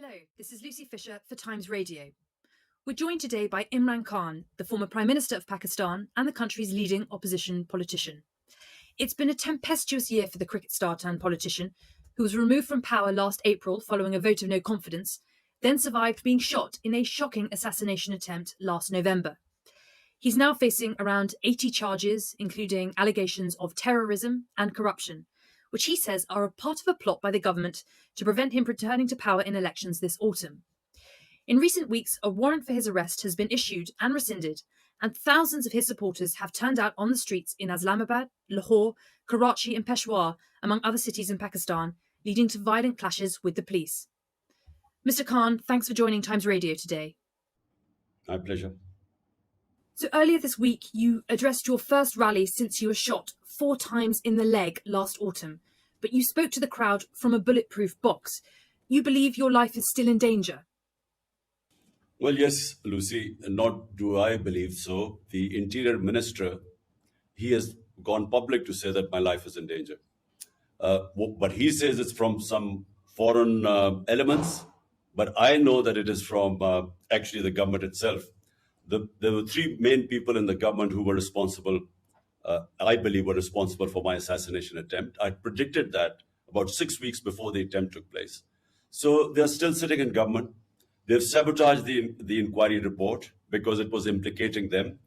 Hello, this is Lucy Fisher for Times Radio. We're joined today by Imran Khan, the former Prime Minister of Pakistan and the country's leading opposition politician. It's been a tempestuous year for the cricket star turned politician, who was removed from power last April following a vote of no confidence, then survived being shot in a shocking assassination attempt last November. He's now facing around 80 charges, including allegations of terrorism and corruption, which he says are a part of a plot by the government to prevent him returning to power in elections this autumn. In recent weeks, a warrant for his arrest has been issued and rescinded, and thousands of his supporters have turned out on the streets in Islamabad, Lahore, Karachi and Peshawar, among other cities in Pakistan, leading to violent clashes with the police. Mr. Khan, thanks for joining Times Radio today. My pleasure. So earlier this week, you addressed your first rally since you were shot 4 times in the leg last autumn, but you spoke to the crowd from a bulletproof box. You believe your life is still in danger? Well, yes, Lucy, not do I believe so. The Interior Minister, he has gone public to say that my life is in danger. But he says it's from some foreign elements, but I know that it is from actually the government itself. There were 3 main people in the government who were responsible, I believe were responsible for my assassination attempt. I predicted that about 6 weeks before the attempt took place. So they're still sitting in government. They've sabotaged the inquiry report because it was implicating them.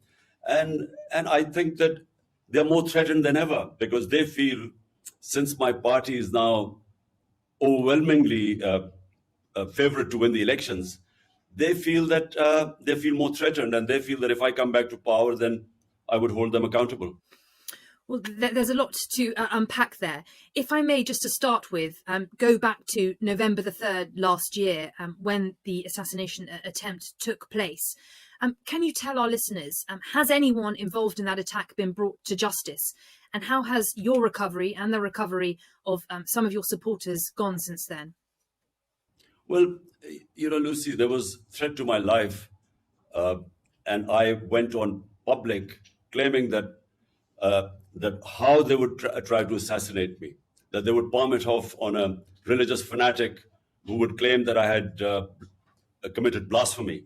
And I think that they're more threatened than ever because they feel, since my party is now overwhelmingly favored to win the elections, they feel that they feel more threatened, and they feel that if I come back to power, then I would hold them accountable. Well, there's a lot to unpack there. If I may, just to start with, go back to November the 3rd last year, when the assassination attempt took place. Can you tell our listeners, has anyone involved in that attack been brought to justice? And how has your recovery and the recovery of some of your supporters gone since then? Well, you know, Lucy, there was threat to my life, and I went on public claiming that how they would try to assassinate me, that they would palm it off on a religious fanatic who would claim that I had committed blasphemy.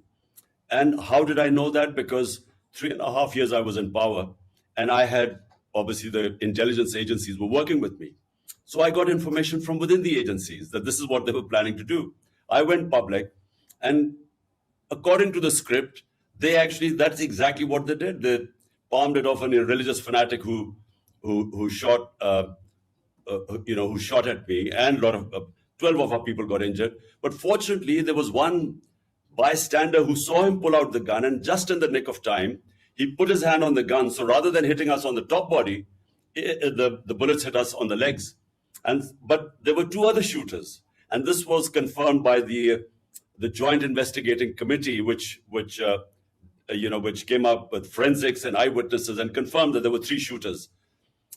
And how did I know that? Because 3.5 years I was in power, and I had, obviously, the intelligence agencies were working with me. So I got information from within the agencies that this is what they were planning to do. I went public, and according to the script, that's exactly what they did. They palmed it off on a religious fanatic who shot, who shot at me, and a lot of 12 of our people got injured. But fortunately, there was one bystander who saw him pull out the gun, and just in the nick of time, he put his hand on the gun. So rather than hitting us on the top body, the bullets hit us on the legs. But there were 2 other shooters. And this was confirmed by the Joint Investigating Committee, which came up with forensics and eyewitnesses and confirmed that there were 3 shooters.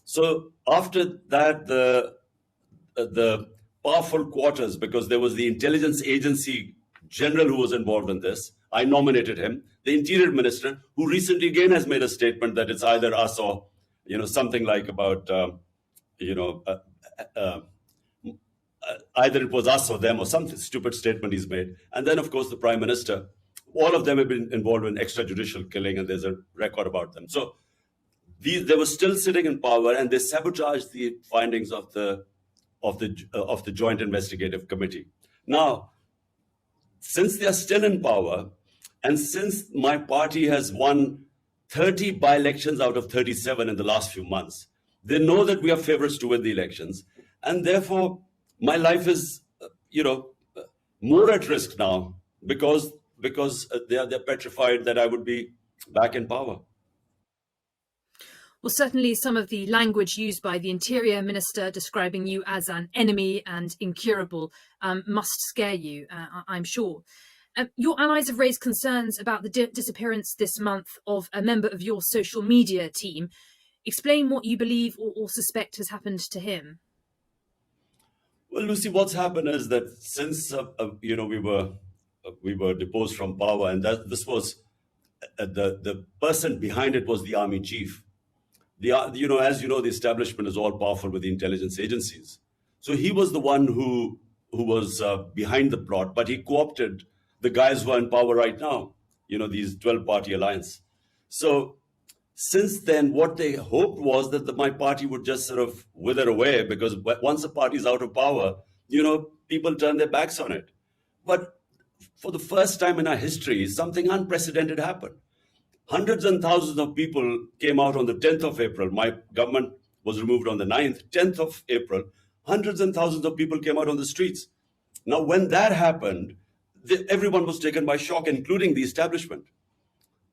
So after that, the powerful quarters, because there was the intelligence agency general who was involved in this, I nominated him. The Interior Minister, who recently again has made a statement that it's either us or, something like about, either it was us or them, or some stupid statement he's made. And then, of course, the Prime Minister. All of them have been involved in extrajudicial killing, and there's a record about them. So they were still sitting in power, and they sabotaged the findings of the Joint Investigative Committee. Now, since they are still in power, and since my party has won 30 by-elections out of 37 in the last few months, they know that we are favorites to win the elections, and therefore my life is, more at risk now because they're petrified that I would be back in power. Well, certainly some of the language used by the Interior Minister describing you as an enemy and incurable must scare you, I'm sure. Your allies have raised concerns about the disappearance this month of a member of your social media team. Explain what you believe or suspect has happened to him. Well, Lucy, what's happened is that since we were deposed from power, and that this was the person behind it was the army chief. As you know, the establishment is all powerful with the intelligence agencies. So he was the one who who was behind the plot, but he co-opted the guys who are in power right now, these 12-party alliance. So since then, what they hoped was that my party would just sort of wither away, because once a party is out of power, people turn their backs on it. But for the first time in our history, something unprecedented happened. Hundreds and thousands of people came out on the 10th of April. My government was removed on the 9th, 10th of April. Hundreds and thousands of people came out on the streets. Now, when that happened, everyone was taken by shock, including the establishment.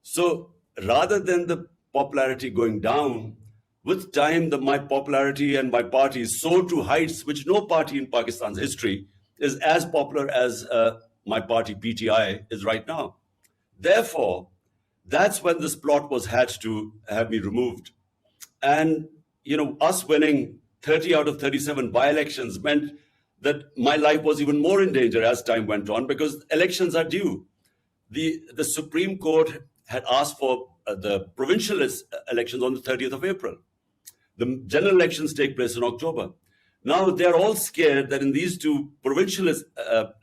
So rather than the popularity going down, with time, my popularity and my party soared to heights which no party in Pakistan's history is as popular as my party PTI is right now. Therefore, that's when this plot was hatched to have me removed. And, us winning 30 out of 37 by-elections meant that my life was even more in danger as time went on, because elections are due. The Supreme Court had asked for the provincial elections on the 30th of April. The general elections take place in October. Now, they're all scared that in these two provincial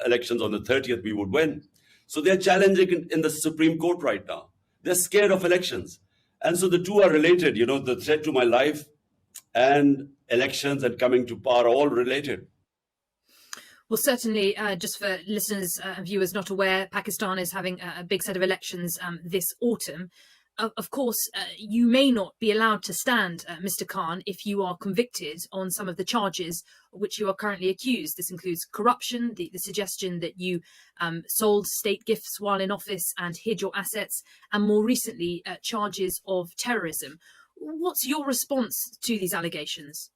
elections on the 30th, we would win. So they're challenging in the Supreme Court right now. They're scared of elections. And so the two are related. The threat to my life and elections and coming to power are all related. Well, certainly, just for listeners and viewers not aware, Pakistan is having a big set of elections this autumn. Of course, you may not be allowed to stand, Mr. Khan, if you are convicted on some of the charges which you are currently accused. This includes corruption, the suggestion that you sold state gifts while in office and hid your assets, and more recently, charges of terrorism. What's your response to these allegations?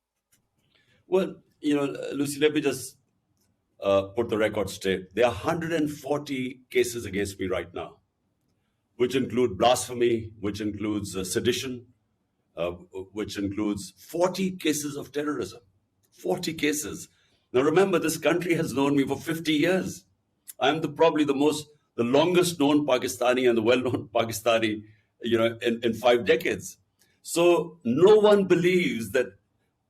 Well, Lucy, let me just put the record straight. There are 140 cases against me right now, which include blasphemy, which includes sedition, which includes 40 cases of terrorism. 40 cases. Now remember, this country has known me for 50 years. I'm probably the longest known Pakistani and the well-known Pakistani, in 5 decades. So no one believes that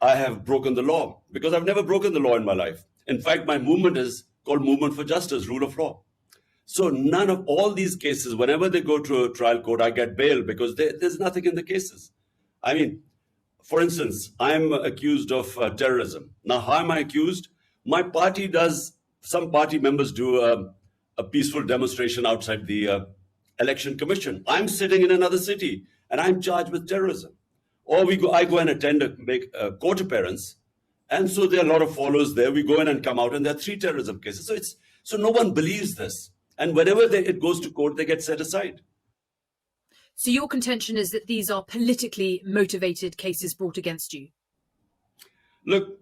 I have broken the law, because I've never broken the law in my life. In fact, my movement is called Movement for Justice, Rule of Law. So none of all these cases, whenever they go to a trial court, I get bail because there's nothing in the cases. I mean, for instance, I'm accused of terrorism. Now, how am I accused? Some party members do a peaceful demonstration outside the election commission. I'm sitting in another city and I'm charged with terrorism. Or I go and make a court appearance. And so there are a lot of followers there. We go in and come out, and there are 3 terrorism cases. So no one believes this. And whenever it goes to court, they get set aside. So your contention is that these are politically motivated cases brought against you? Look,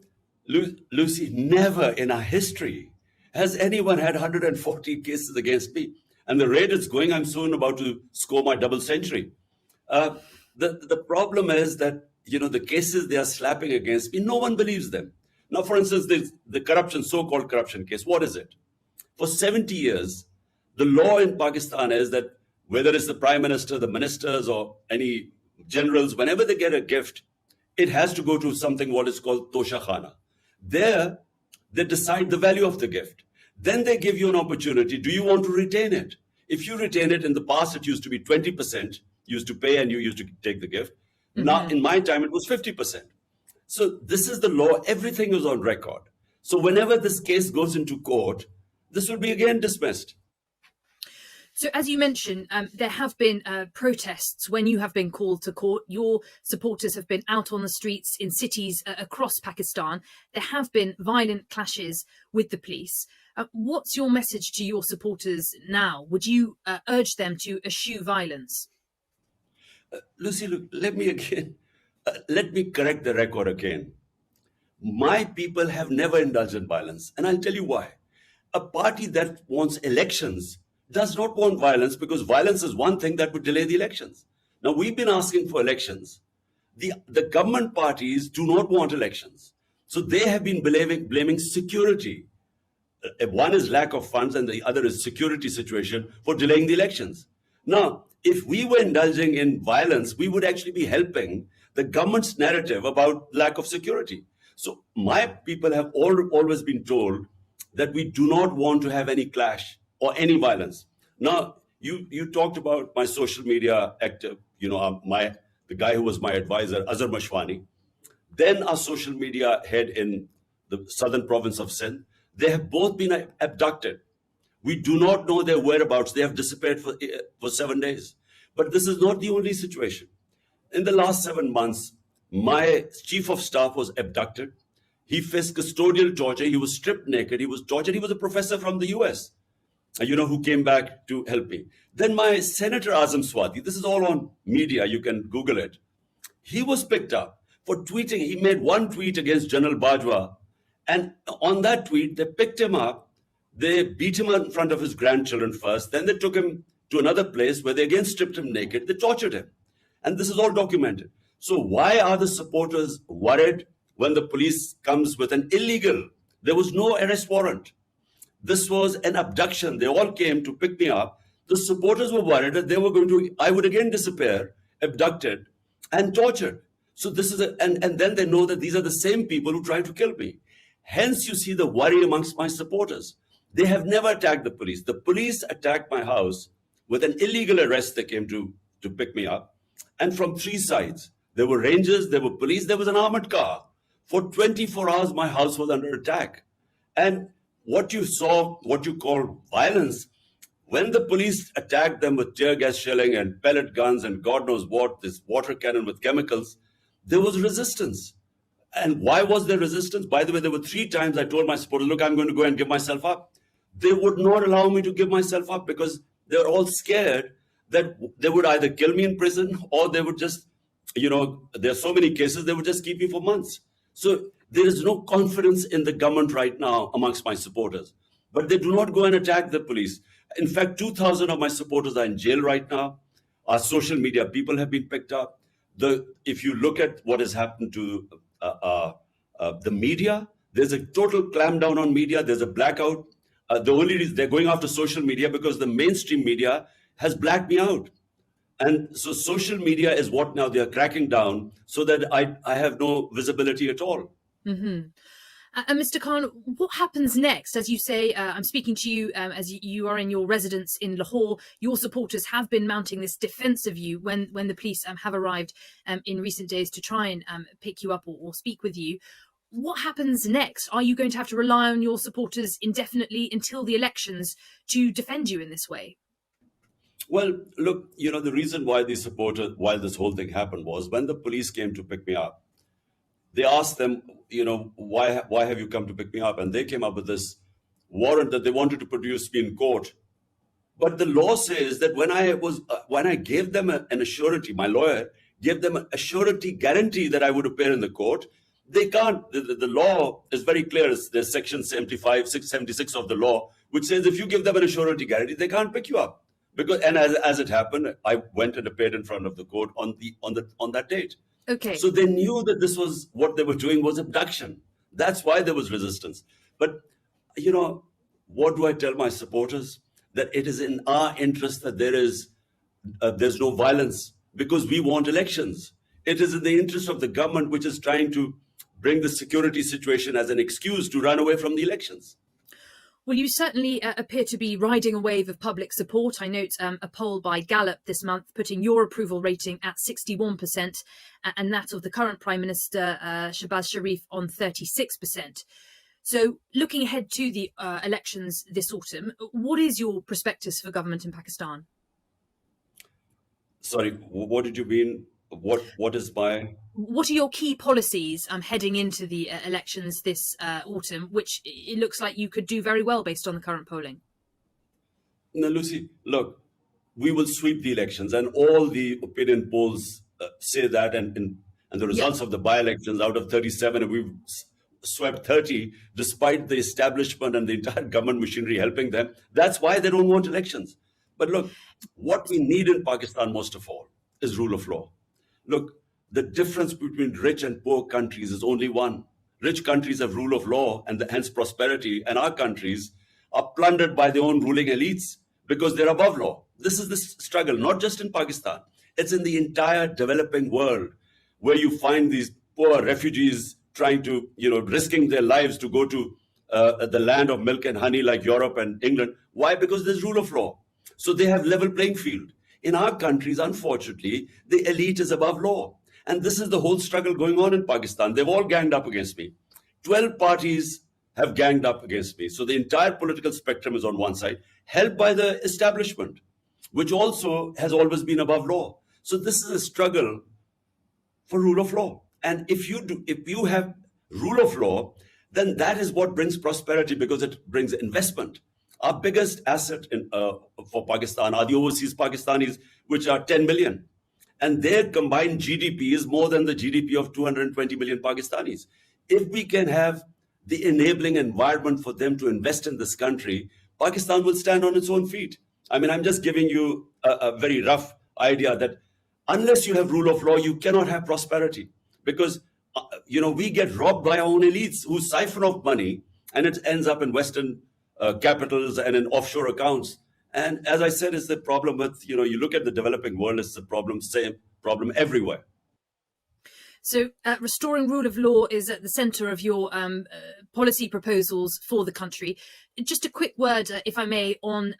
Lucy, never in our history has anyone had 140 cases against me. And the rate it's going, I'm soon about to score my double century. The problem is that, the cases they are slapping against me, no one believes them. Now, for instance, the so-called corruption case, what is it? For 70 years, the law in Pakistan is that whether it's the prime minister, the ministers, or any generals, whenever they get a gift, it has to go to something what is called Tosha Khana. There, they decide the value of the gift. Then they give you an opportunity. Do you want to retain it? If you retain it, in the past, it used to be 20%. You used to pay and you used to take the gift. Mm-hmm. Now, in my time, it was 50%. So this is the law. Everything is on record. So whenever this case goes into court, this will be again dismissed. So as you mentioned, there have been protests when you have been called to court. Your supporters have been out on the streets in cities across Pakistan. There have been violent clashes with the police. What's your message to your supporters now? Would you urge them to eschew violence? Lucy, look, let me correct the record again. My people have never indulged in violence, and I'll tell you why. A party that wants elections does not want violence, because violence is one thing that would delay the elections. Now, we've been asking for elections. The government parties do not want elections. So they have been blaming security. One is lack of funds and the other is security situation for delaying the elections. Now, if we were indulging in violence, we would actually be helping the government's narrative about lack of security. So my people have always been told that we do not want to have any clash or any violence. Now, you talked about my social media active, the guy who was my advisor, Azhar Mashwani, then our social media head in the southern province of Sindh. They have both been abducted. We do not know their whereabouts. They have disappeared for 7 days. But this is not the only situation. In the last 7 months, my chief of staff was abducted. He faced custodial torture. He was stripped naked. He was tortured. He was a professor from the US, who came back to help me. Then my Senator Azam Swati, this is all on media, you can Google it. He was picked up for tweeting. He made one tweet against General Bajwa. And on that tweet, they picked him up. They beat him in front of his grandchildren first. Then they took him to another place where they again stripped him naked. They tortured him. And this is all documented. So why are the supporters worried when the police comes with an illegal? There was no arrest warrant. This was an abduction. They all came to pick me up. The supporters were worried that I would again disappear, abducted and tortured. So this is and then they know that these are the same people who tried to kill me. Hence, you see the worry amongst my supporters. They have never attacked the police. The police attacked my house with an illegal arrest. They came to pick me up. And from 3 sides, there were rangers, there were police, there was an armored car. For 24 hours, my house was under attack. And what you saw, what you call violence, when the police attacked them with tear gas shelling and pellet guns and God knows what, this water cannon with chemicals, there was resistance. And why was there resistance? By the way, there were 3 times I told my supporters, look, I'm going to go and give myself up. They would not allow me to give myself up because they were all scared that they would either kill me in prison or they would just, there are so many cases, they would just keep me for months. So there is no confidence in the government right now amongst my supporters. But they do not go and attack the police. In fact, 2,000 of my supporters are in jail right now. Our social media people have been picked up. If you look at what has happened to the media, there's a total clampdown on media. There's a blackout. The only reason they're going after social media because the mainstream media has blacked me out. And so social media is what now they're cracking down so that I have no visibility at all. Mm-hmm. And Mr. Khan, what happens next? As you say, I'm speaking to you as you are in your residence in Lahore. Your supporters have been mounting this defence of you when the police have arrived in recent days to try and pick you up or speak with you. What happens next? Are you going to have to rely on your supporters indefinitely until the elections to defend you in this way? Well, look, the reason why these supporters, while this whole thing happened was when the police came to pick me up, they asked them, why have you come to pick me up? And they came up with this warrant that they wanted to produce me in court. But the law says that when I gave them an assurity, my lawyer gave them a surety guarantee that I would appear in the court, they can't. The law is very clear. There's section 76 of the law, which says if you give them an assurity guarantee, they can't pick you up. And as it happened, I went and appeared in front of the court on that date. Okay. So they knew that this was what they were doing was abduction. That's why there was resistance. But, what do I tell my supporters? That it is in our interest that there's no violence because we want elections. It is in the interest of the government, which is trying to bring the security situation as an excuse to run away from the elections. Well, you certainly appear to be riding a wave of public support. I note a poll by Gallup this month putting your approval rating at 61% and that of the current Prime Minister, Shehbaz Sharif, on 36%. So looking ahead to the elections this autumn, what is your prospectus for government in Pakistan? Sorry, what did you mean? What is my... What are your key policies heading into the elections this autumn, which it looks like you could do very well based on the current polling? No, Lucy, look, we will sweep the elections and all the opinion polls say that and the results of the by-elections out of 37, we've swept 30 despite the establishment and the entire government machinery helping them. That's why they don't want elections. But look, what we need in Pakistan most of all is rule of law. Look, the difference between rich and poor countries is only one. Rich countries have rule of law and hence prosperity, and our countries are plundered by their own ruling elites because they're above law. This is the struggle, not just in Pakistan. It's in the entire developing world where you find these poor refugees trying to, risking their lives to go to the land of milk and honey like Europe and England. Why? Because there's rule of law. So they have level playing field. In our countries, unfortunately, the elite is above law. And this is the whole struggle going on in Pakistan. They've all ganged up against me. 12 parties have ganged up against me. So the entire political spectrum is on one side, helped by the establishment, which also has always been above law. So this is a struggle for rule of law. And if you have rule of law, then that is what brings prosperity, because it brings investment. Our biggest asset for Pakistan are the overseas Pakistanis, which are 10 million. And their combined GDP is more than the GDP of 220 million Pakistanis. If we can have the enabling environment for them to invest in this country, Pakistan will stand on its own feet. I mean, I'm just giving you a very rough idea that unless you have rule of law, you cannot have prosperity, because we get robbed by our own elites who siphon off money, and it ends up in Western capitals and in offshore accounts. And as I said, it's the problem with, you look at the developing world, it's the same problem everywhere. So restoring rule of law is at the centre of your policy proposals for the country. Just a quick word, if I may, on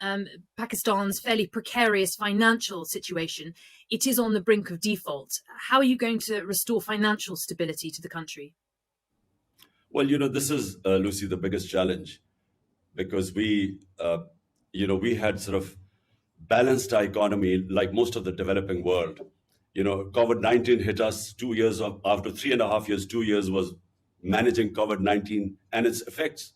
Pakistan's fairly precarious financial situation. It is on the brink of default. How are you going to restore financial stability to the country? Well, this is, Lucy, the biggest challenge, because we had sort of balanced our economy like most of the developing world. COVID-19 hit us 2 years after 3.5 years, 2 years was managing COVID-19 and its effects.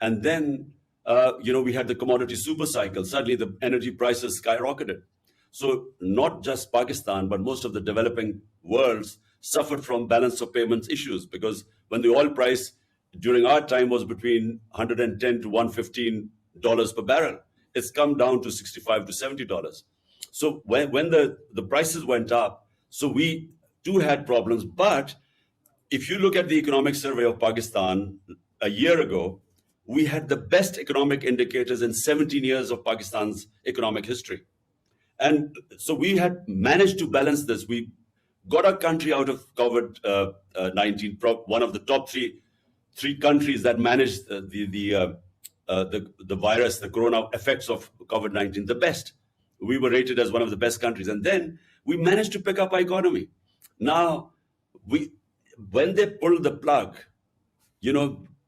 And then, we had the commodity super cycle. Suddenly the energy prices skyrocketed. So not just Pakistan, but most of the developing worlds suffered from balance of payments issues, because when the oil price during our time was between $110 to $115 per barrel, it's come down to $65 to $70. So when the prices went up, so we too had problems. But if you look at the economic survey of Pakistan a year ago, we had the best economic indicators in 17 years of Pakistan's economic history. And so we had managed to balance this. We got our country out of COVID-19, one of the top three countries that managed the virus, the corona effects of COVID-19, the best. We were rated as one of the best countries. And then we managed to pick up our economy. Now, when they pulled the plug,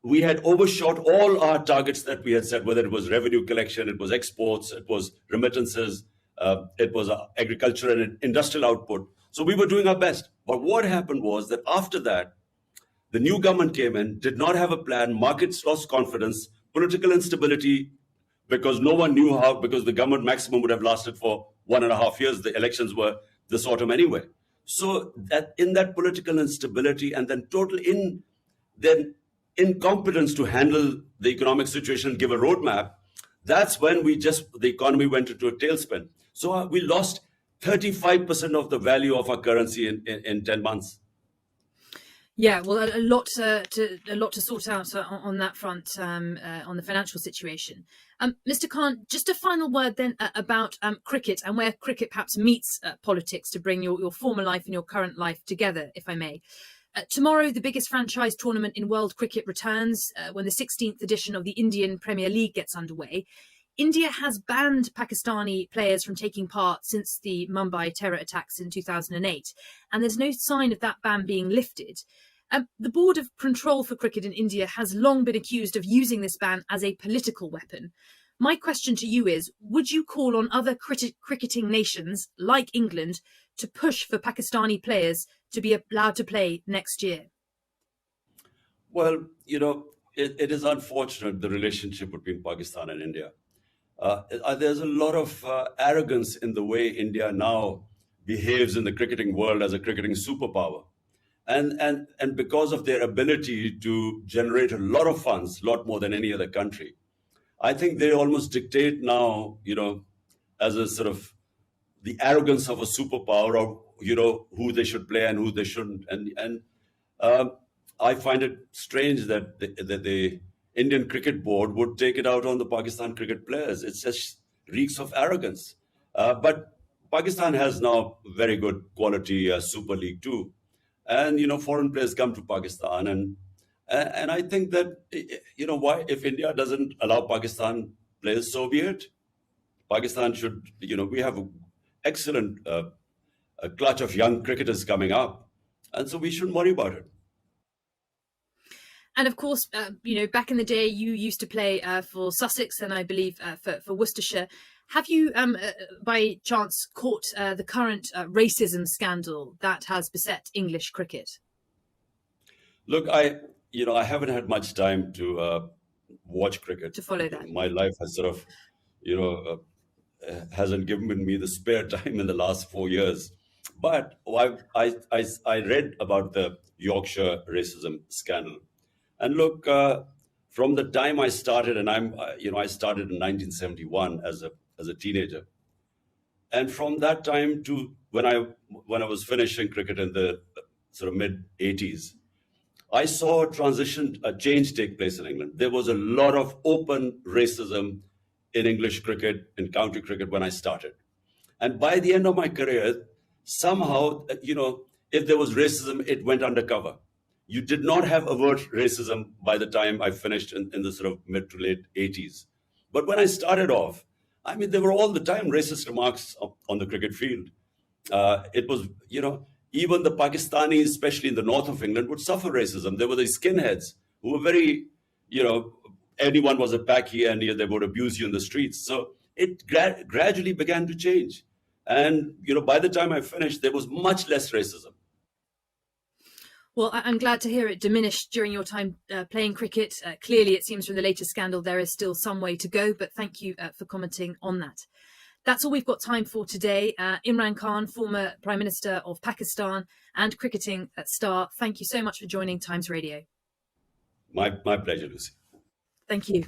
we had overshot all our targets that we had set, whether it was revenue collection, it was exports, it was remittances, it was agriculture and industrial output. So we were doing our best. But what happened was that after that, the new government came in, did not have a plan, markets lost confidence, political instability, because no one knew how, because the government maximum would have lasted for 1.5 years. The elections were this autumn anyway. So that in that political instability and then total incompetence to handle the economic situation and give a roadmap, that's when the economy went into a tailspin. So we lost 35% of the value of our currency in 10 months. Yeah, well, a lot to sort out on that front, on the financial situation. Mr. Khan, just a final word then about cricket and where cricket perhaps meets politics to bring your former life and your current life together, if I may. Tomorrow, the biggest franchise tournament in world cricket returns when the 16th edition of the Indian Premier League gets underway. India has banned Pakistani players from taking part since the Mumbai terror attacks in 2008, and there's no sign of that ban being lifted. The Board of Control for Cricket in India has long been accused of using this ban as a political weapon. My question to you is, would you call on other cricketing nations like England to push for Pakistani players to be allowed to play next year? Well, it is unfortunate, the relationship between Pakistan and India. There's a lot of arrogance in the way India now behaves in the cricketing world as a cricketing superpower. And because of their ability to generate a lot of funds, a lot more than any other country, I think they almost dictate now, as a sort of the arrogance of a superpower of, who they should play and who they shouldn't. And I find it strange that the Indian Cricket Board would take it out on the Pakistan cricket players. It just reeks of arrogance. But Pakistan has now very good quality Super League too. And, foreign players come to Pakistan And I think that, why, if India doesn't allow Pakistan players, so be it. Pakistan should, we have an excellent a clutch of young cricketers coming up. And so we shouldn't worry about it. And of course, back in the day, you used to play for Sussex and I believe for Worcestershire. Have you, by chance, caught the current racism scandal that has beset English cricket? Look, I haven't had much time to watch cricket. To follow that. My life has sort of, hasn't given me the spare time in the last 4 years. But I read about the Yorkshire racism scandal. And look, from the time I started, and I started in 1971 as a teenager. And from that time to when I was finishing cricket in the sort of mid 80s, I saw a change take place in England. There was a lot of open racism in English cricket, in county cricket when I started. And by the end of my career, somehow, if there was racism, it went undercover. You did not have overt racism by the time I finished in the sort of mid to late 80s. But when I started off, I mean, there were all the time racist remarks on the cricket field. It was, even the Pakistanis, especially in the north of England, would suffer racism. There were these skinheads who were very, anyone was a Paki and they would abuse you in the streets. So it gradually began to change. And, by the time I finished, there was much less racism. Well, I'm glad to hear it diminished during your time playing cricket. Clearly, it seems from the latest scandal, there is still some way to go, but thank you for commenting on that. That's all we've got time for today. Imran Khan, former Prime Minister of Pakistan and cricketing star, thank you so much for joining Times Radio. My pleasure, Lucy. Thank you.